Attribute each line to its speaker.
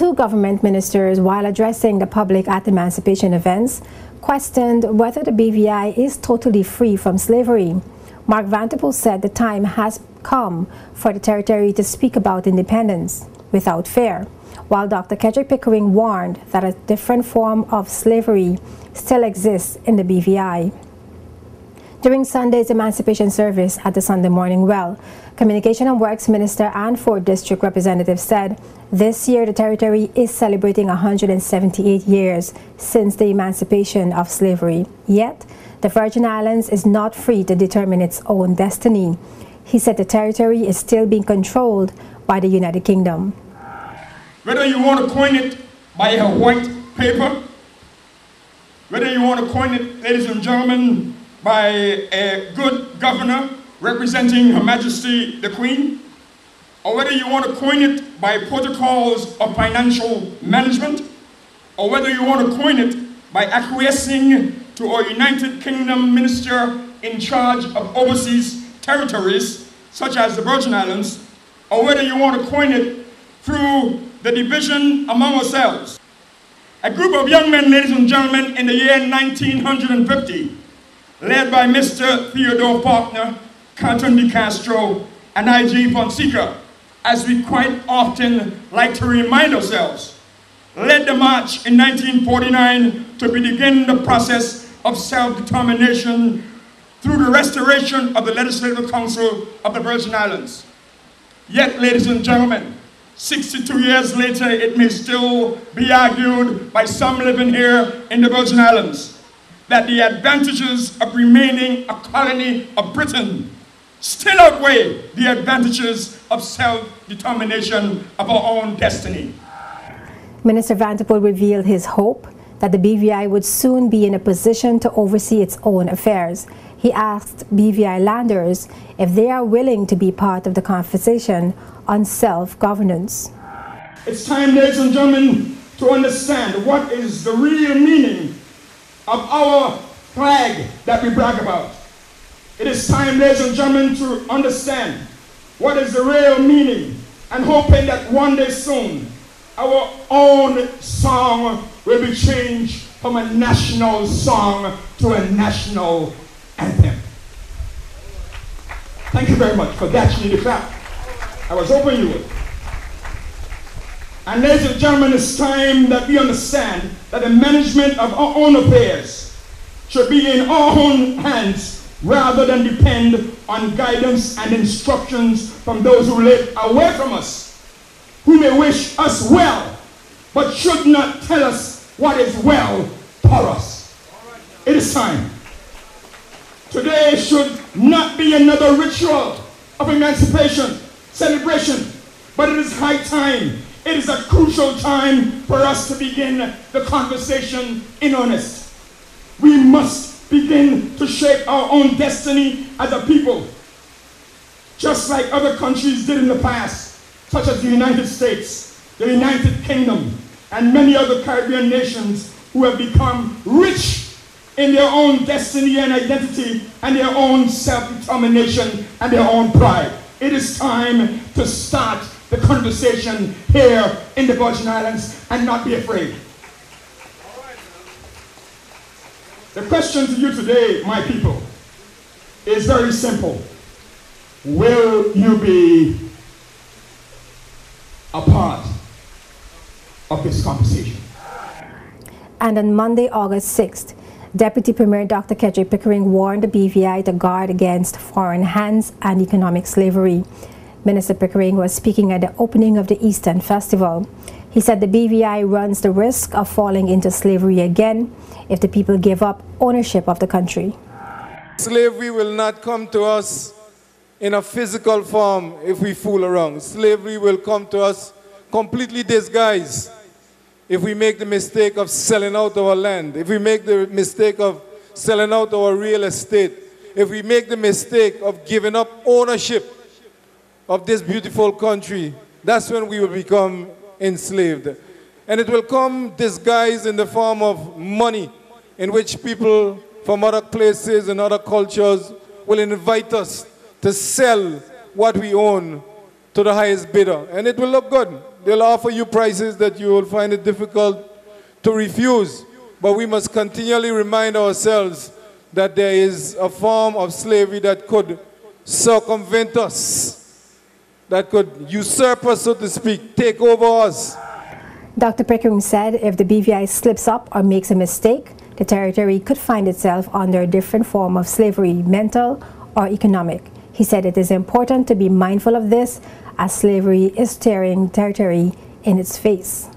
Speaker 1: Two government ministers, while addressing the public at emancipation events, questioned whether the BVI is totally free from slavery. Mark Vanterpool said the time has come for the territory to speak about independence without fear, while Dr. Kedrick Pickering warned that a different form of slavery still exists in the BVI. During Sunday's emancipation service at the Sunday Morning Well, Communication and Works Minister and 4th District Representative said this year the territory is celebrating 178 years since the emancipation of slavery. Yet, the Virgin Islands is not free to determine its own destiny. He said the territory is still being controlled by the United Kingdom.
Speaker 2: Whether you want to coin it by a white paper, whether you want to coin it, ladies and gentlemen, by a good governor representing Her Majesty the Queen, or whether you want to coin it by protocols of financial management, or whether you want to coin it by acquiescing to our United Kingdom minister in charge of overseas territories, such as the Virgin Islands, or whether you want to coin it through the division among ourselves. A group of young men, ladies and gentlemen, in the year 1950, led by Mr. Theodore Faulkner, Carlton de Castro, and I.G. Fonseca, as we quite often like to remind ourselves, led the march in 1949 to begin the process of self-determination through the restoration of the Legislative Council of the Virgin Islands. Yet, ladies and gentlemen, 62 years later, it may still be argued by some living here in the Virgin Islands that the advantages of remaining a colony of Britain still outweigh the advantages of self-determination of our own destiny.
Speaker 1: Minister Vanterpool revealed his hope that the BVI would soon be in a position to oversee its own affairs. He asked BVI landers if they are willing to be part of the conversation on self-governance.
Speaker 2: It's time, ladies and gentlemen, to understand what is the real meaning of our flag that we brag about. It is time, ladies and gentlemen, to understand what is the real meaning, and hoping that one day soon our own song will be changed from a national song to a national anthem. Thank you very much for that. You need to clap. I was hoping you would. And ladies and gentlemen, it's time that we understand that the management of our own affairs should be in our own hands rather than depend on guidance and instructions from those who live away from us, who may wish us well, but should not tell us what is well for us. It is time. Today should not be another ritual of emancipation, celebration, but it is high time. It is a crucial time for us to begin the conversation in earnest. We must begin to shape our own destiny as a people, just like other countries did in the past, such as the United States, the United Kingdom, and many other Caribbean nations who have become rich in their own destiny and identity and their own self-determination and their own pride. It is time to start the conversation here in the Virgin Islands and not be afraid. The question to you today, my people, is very simple. Will you be a part of this conversation?
Speaker 1: And on Monday, August 6th, Deputy Premier Dr. Kedrick Pickering warned the BVI to guard against foreign hands and economic slavery. Minister Pickering was speaking at the opening of the Eastern Festival. He said the BVI runs the risk of falling into slavery again if the people give up ownership of the country.
Speaker 3: Slavery will not come to us in a physical form if we fool around. Slavery will come to us completely disguised if we make the mistake of selling out our land, if we make the mistake of selling out our real estate, if we make the mistake of giving up ownership of this beautiful country, that's when we will become enslaved. And it will come disguised in the form of money, in which people from other places and other cultures will invite us to sell what we own to the highest bidder, and it will look good. They'll offer you prices that you will find it difficult to refuse, but we must continually remind ourselves that there is a form of slavery that could circumvent us, that could usurp us, so to speak, take over us.
Speaker 1: Dr. Pickering said if the BVI slips up or makes a mistake, the territory could find itself under a different form of slavery, mental or economic. He said it is important to be mindful of this as slavery is staring territory in its face.